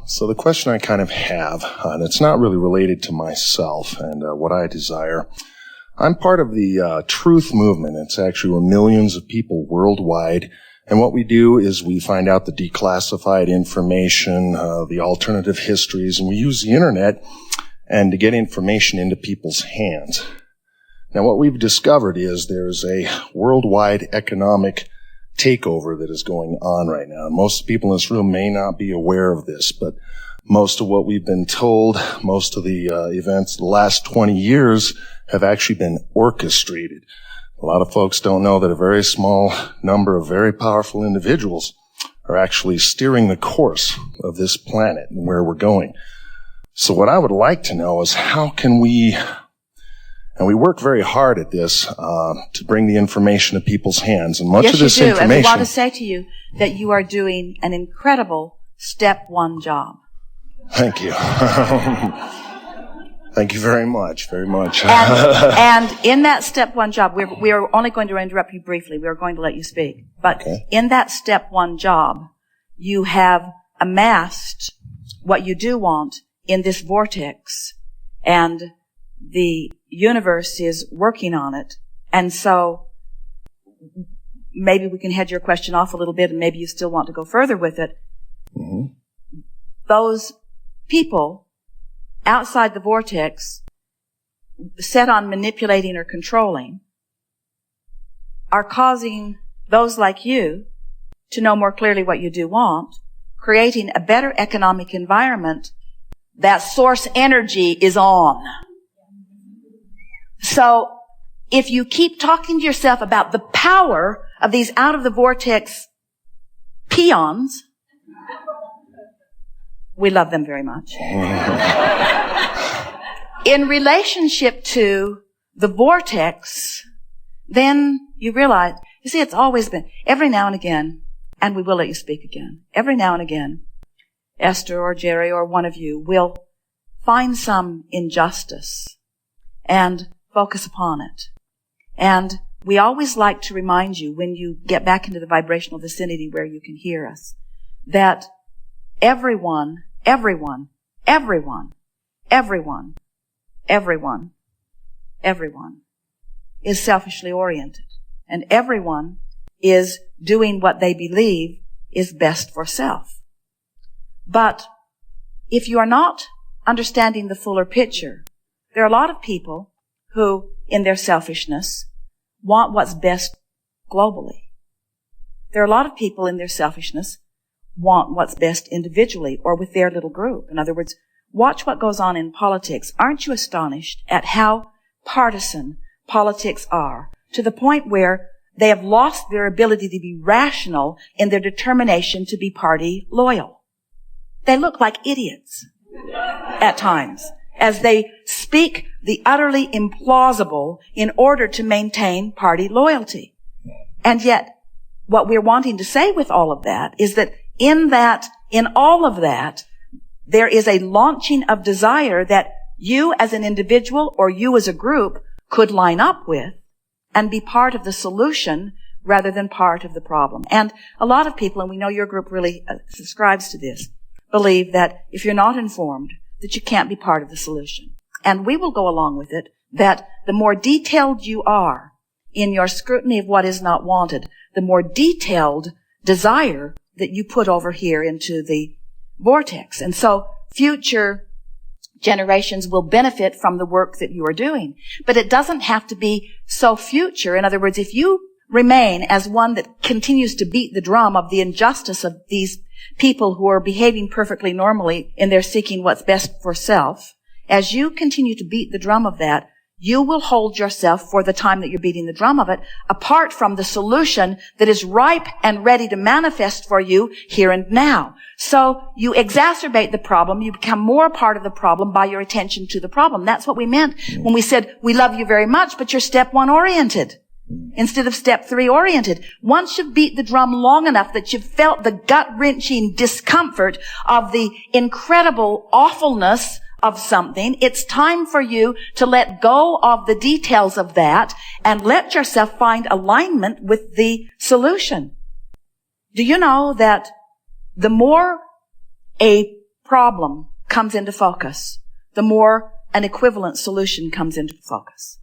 So the question I kind of have, and it's not really related to myself and what I desire. I'm part of the truth movement. It's actually we're millions of people worldwide. And what we do is we find out the declassified information, the alternative histories, and we use the internet and to get information into people's hands. Now what we've discovered is there's a worldwide economic takeover that is going on right now. Most people in this room may not be aware of this, but most of what we've been told, most of the events the last 20 years have actually been orchestrated. A lot of folks don't know that a very small number of very powerful individuals are actually steering the course of this planet and where we're going. So what I would like to know is how can we, and we work very hard at this, to bring the information to people's hands. And much of this information... Yes, you do. And we want to say to you that you are doing an incredible step one job. Thank you. Thank you very much, very much. And in that step one job, we are only going to interrupt you briefly. We are going to let you speak. But okay. In that step one job, you have amassed what you do want in this vortex, and the universe is working on it. And so maybe we can head your question off a little bit, and maybe you still want to go further with it. Mm-hmm. Those people outside the vortex, set on manipulating or controlling, are causing those like you to know more clearly what you do want, creating a better economic environment that source energy is on. So if you keep talking to yourself about the power of these out of the vortex peons, we love them very much. In relationship to the vortex, then you realize, you see, it's always been, every now and again, and we will let you speak again, every now and again, Esther or Jerry or one of you will find some injustice and focus upon it. And we always like to remind you, when you get back into the vibrational vicinity where you can hear us, that everyone is selfishly oriented. And everyone is doing what they believe is best for self. But if you are not understanding the fuller picture, there are a lot of people who, in their selfishness, want what's best globally. There are a lot of people in their selfishness want what's best individually or with their little group. In other words, watch what goes on in politics. Aren't you astonished at how partisan politics are, to the point where they have lost their ability to be rational in their determination to be party loyal? They look like idiots at times as they speak the utterly implausible in order to maintain party loyalty. And yet, what we're wanting to say with all of that is that in all of that, there is a launching of desire that you as an individual or you as a group could line up with and be part of the solution rather than part of the problem. And a lot of people, and we know your group really subscribes to this, believe that if you're not informed, that you can't be part of the solution. And we will go along with it, that the more detailed you are in your scrutiny of what is not wanted, the more detailed desire that you put over here into the vortex. And so future generations will benefit from the work that you are doing. But it doesn't have to be so future. In other words, if you remain as one that continues to beat the drum of the injustice of these people who are behaving perfectly normally in their seeking what's best for self, as you continue to beat the drum of that, you will hold yourself for the time that you're beating the drum of it apart from the solution that is ripe and ready to manifest for you here and now. So you exacerbate the problem. You become more a part of the problem by your attention to the problem. That's what we meant when we said, we love you very much, but you're step one oriented instead of step three oriented. Once you've beat the drum long enough that you've felt the gut-wrenching discomfort of the incredible awfulness of something, it's time for you to let go of the details of that and let yourself find alignment with the solution. Do you know that the more a problem comes into focus, the more an equivalent solution comes into focus.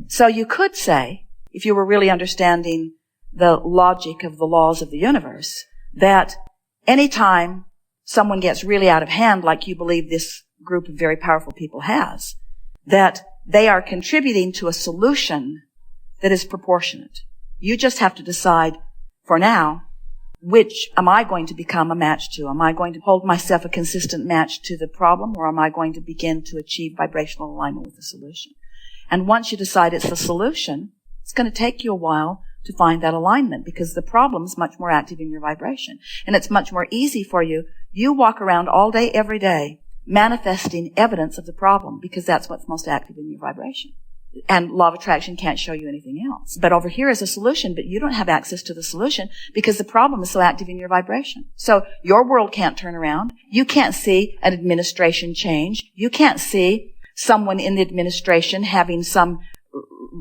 So you could say, if you were really understanding the logic of the laws of the universe, that anytime someone gets really out of hand, like you believe this group of very powerful people has, that they are contributing to a solution that is proportionate. You just have to decide, for now, which am I going to become a match to? Am I going to hold myself a consistent match to the problem, or am I going to begin to achieve vibrational alignment with the solution? And once you decide it's the solution, it's going to take you a while to find that alignment, because the problem is much more active in your vibration. And it's much more easy for you. You walk around all day, every day, manifesting evidence of the problem, because that's what's most active in your vibration. And law of attraction can't show you anything else. But over here is a solution, but you don't have access to the solution because the problem is so active in your vibration. So your world can't turn around. You can't see an administration change. You can't see someone in the administration having some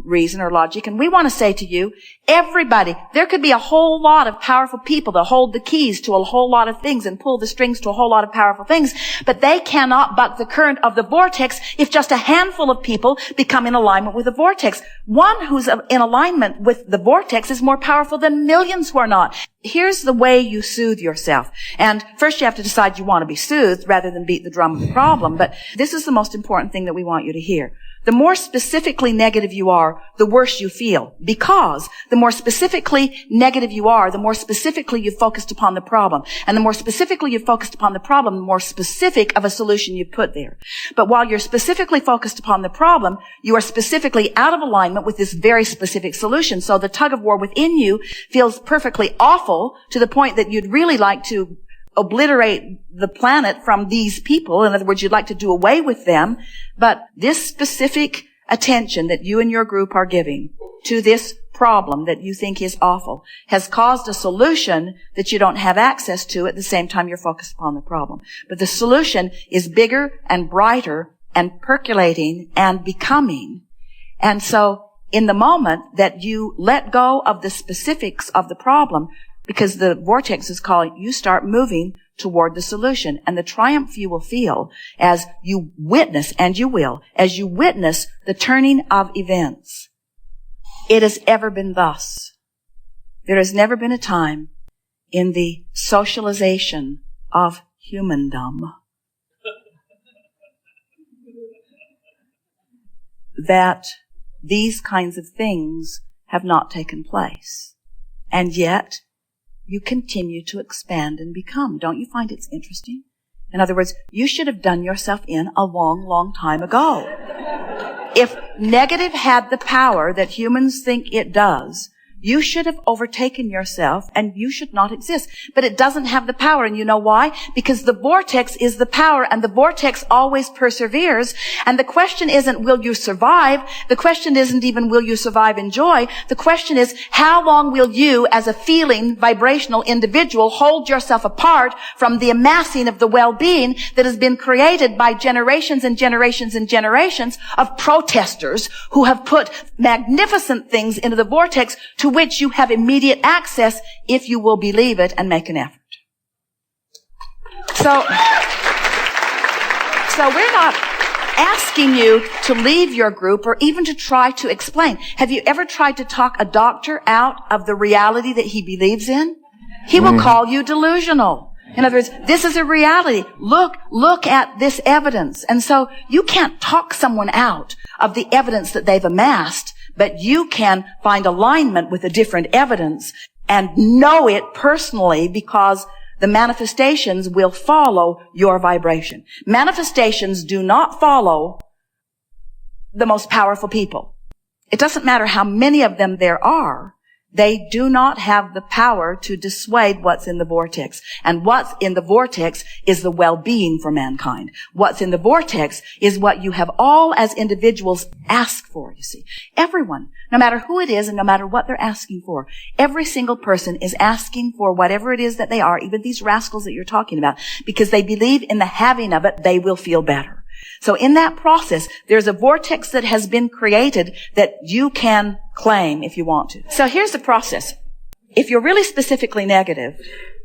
reason or logic. And we want to say to you, everybody, there could be a whole lot of powerful people that hold the keys to a whole lot of things and pull the strings to a whole lot of powerful things, but they cannot buck the current of the vortex if just a handful of people become in alignment with the vortex. One who's in alignment with the vortex is more powerful than millions who are not. Here's the way you soothe yourself. And first you have to decide you want to be soothed rather than beat the drum of the problem. But this is the most important thing that we want you to hear. The more specifically negative you are, the worse you feel. Because the more specifically negative you are, the more specifically you've focused upon the problem. And the more specifically you've focused upon the problem, the more specific of a solution you've put there. But while you're specifically focused upon the problem, you are specifically out of alignment with this very specific solution. So the tug of war within you feels perfectly awful to the point that you'd really like to obliterate the planet from these people. In other words, you'd like to do away with them. But this specific attention that you and your group are giving to this problem that you think is awful has caused a solution that you don't have access to at the same time you're focused upon the problem. But the solution is bigger and brighter and percolating and becoming. And so in the moment that you let go of the specifics of the problem, because the vortex is calling, you start moving toward the solution. And the triumph you will feel as you witness, and you will, as you witness the turning of events. It has ever been thus. There has never been a time in the socialization of humandom that these kinds of things have not taken place. And yet, you continue to expand and become. Don't you find it's interesting? In other words, you should have done yourself in a long, long time ago. If negative had the power that humans think it does, you should have overtaken yourself and you should not exist. But it doesn't have the power. And you know why? Because the vortex is the power, and the vortex always perseveres. And the question isn't, will you survive? The question isn't even, will you survive in joy? The question is, how long will you, as a feeling, vibrational individual, hold yourself apart from the amassing of the well-being that has been created by generations and generations and generations of protesters who have put magnificent things into the vortex to which you have immediate access if you will believe it and make an effort. So we're not asking you to leave your group or even to try to explain. Have you ever tried to talk a doctor out of the reality that he believes in? He will call you delusional. In other words, this is a reality. Look at this evidence. And so you can't talk someone out of the evidence that they've amassed, but you can find alignment with a different evidence and know it personally, because the manifestations will follow your vibration. Manifestations do not follow the most powerful people. It doesn't matter how many of them there are. They do not have the power to dissuade what's in the vortex. And what's in the vortex is the well-being for mankind. What's in the vortex is what you have all as individuals asked for, you see. Everyone, no matter who it is and no matter what they're asking for, every single person is asking for whatever it is that they are, even these rascals that you're talking about, because they believe in the having of it, they will feel better. So in that process, there's a vortex that has been created that you can claim if you want to. So here's the process. If you're really specifically negative,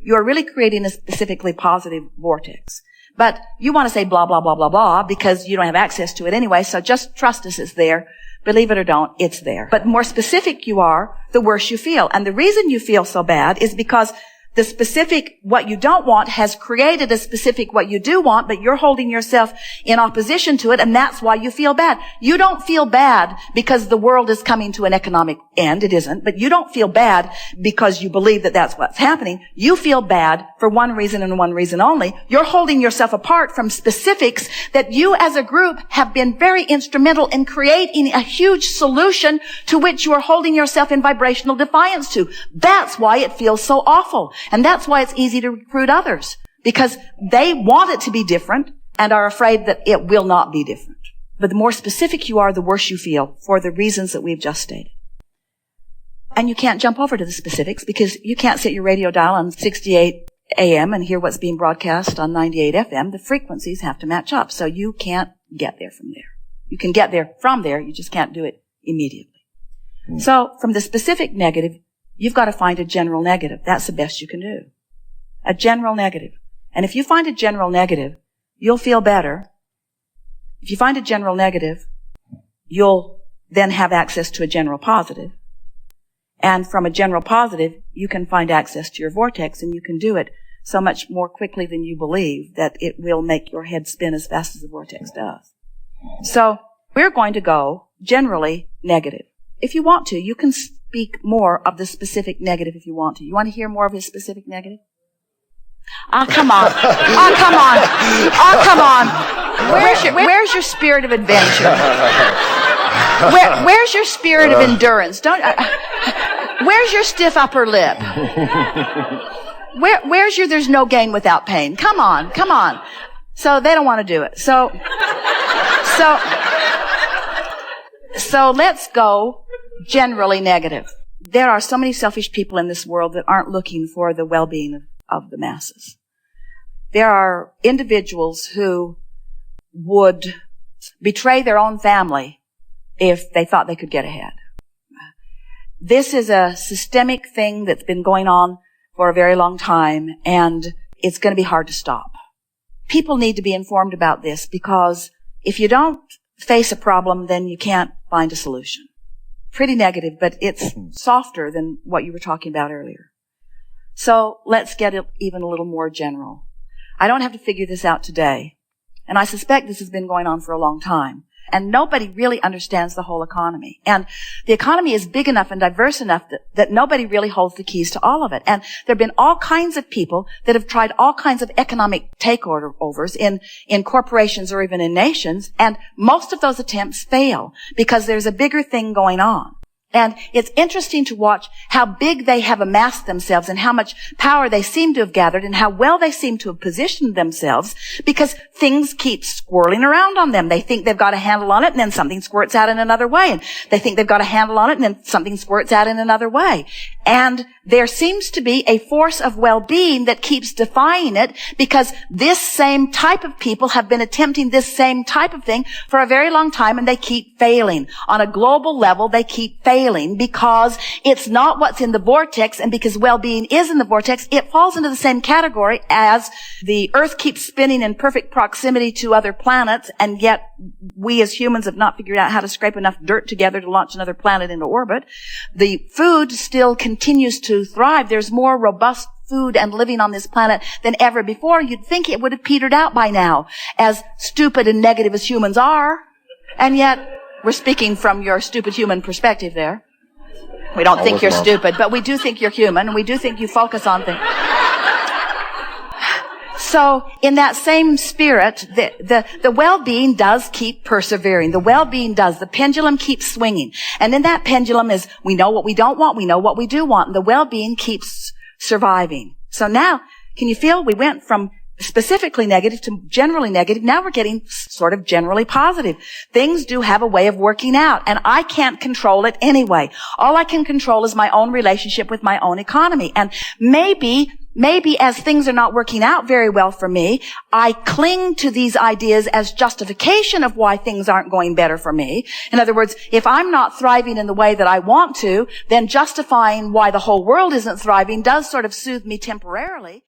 you're really creating a specifically positive vortex. But you want to say blah, blah, blah, blah, blah, because you don't have access to it anyway, so just trust us, it's there. Believe it or don't, it's there. But the more specific you are, the worse you feel. And the reason you feel so bad is because the specific what you don't want has created a specific what you do want, but you're holding yourself in opposition to it, and that's why you feel bad. You don't feel bad because the world is coming to an economic end. It isn't. But you don't feel bad because you believe that that's what's happening. You feel bad for one reason and one reason only. You're holding yourself apart from specifics that you as a group have been very instrumental in creating a huge solution to which you are holding yourself in vibrational defiance to. That's why it feels so awful. And that's why it's easy to recruit others, because they want it to be different and are afraid that it will not be different. But the more specific you are, the worse you feel for the reasons that we've just stated. And you can't jump over to the specifics because you can't set your radio dial on 68 AM and hear what's being broadcast on 98 FM. The frequencies have to match up, so you can't get there from there. You can get there from there, you just can't do it immediately. So from the specific negative, you've got to find a general negative. That's the best you can do. A general negative. And if you find a general negative, you'll feel better. If you find a general negative, you'll then have access to a general positive. And from a general positive, you can find access to your vortex, and you can do it so much more quickly than you believe that it will make your head spin as fast as the vortex does. So we're going to go generally negative. If you want to, you can speak more of the specific negative if you want to. You want to hear more of his specific negative? Oh, come on. Oh, come on. Oh, come on. Where's your spirit of adventure? Where's your spirit of endurance? Where's your stiff upper lip? Where's your there's no gain without pain? Come on, come on. So they don't want to do it. So let's go generally negative. There are so many selfish people in this world that aren't looking for the well-being of the masses. There are individuals who would betray their own family if they thought they could get ahead. This is a systemic thing that's been going on for a very long time, and it's going to be hard to stop. People need to be informed about this, because if you don't face a problem, then you can't find a solution. Pretty negative, but it's softer than what you were talking about earlier. So let's get it even a little more general. I don't have to figure this out today, and I suspect this has been going on for a long time. And nobody really understands the whole economy. And the economy is big enough and diverse enough that nobody really holds the keys to all of it. And there have been all kinds of people that have tried all kinds of economic takeovers in corporations or even in nations. And most of those attempts fail because there's a bigger thing going on. And it's interesting to watch how big they have amassed themselves and how much power they seem to have gathered and how well they seem to have positioned themselves, because things keep swirling around on them. They think they've got a handle on it, and then something squirts out in another way. And they think they've got a handle on it, and then something squirts out in another way. And there seems to be a force of well-being that keeps defying it, because this same type of people have been attempting this same type of thing for a very long time, and they keep failing. On a global level, they keep failing because it's not what's in the vortex, and because well-being is in the vortex, it falls into the same category as the Earth keeps spinning in perfect proximity to other planets, and yet we as humans have not figured out how to scrape enough dirt together to launch another planet into orbit. The food still continues to thrive. There's more robust food and living on this planet than ever before. You'd think it would have petered out by now, as stupid and negative as humans are. And yet, we're speaking from your stupid human perspective there. We don't think you're stupid, but we do think you're human, and we do think you focus on things. So, in that same spirit, the well-being does keep persevering. The well-being does. The pendulum keeps swinging. And in that pendulum is, we know what we don't want, we know what we do want, and the well-being keeps surviving. So now, can you feel we went from specifically negative to generally negative? Now we're getting sort of generally positive. Things do have a way of working out, and I can't control it anyway. All I can control is my own relationship with my own economy. And maybe maybe as things are not working out very well for me, I cling to these ideas as justification of why things aren't going better for me. In other words, if I'm not thriving in the way that I want to, then justifying why the whole world isn't thriving does sort of soothe me temporarily.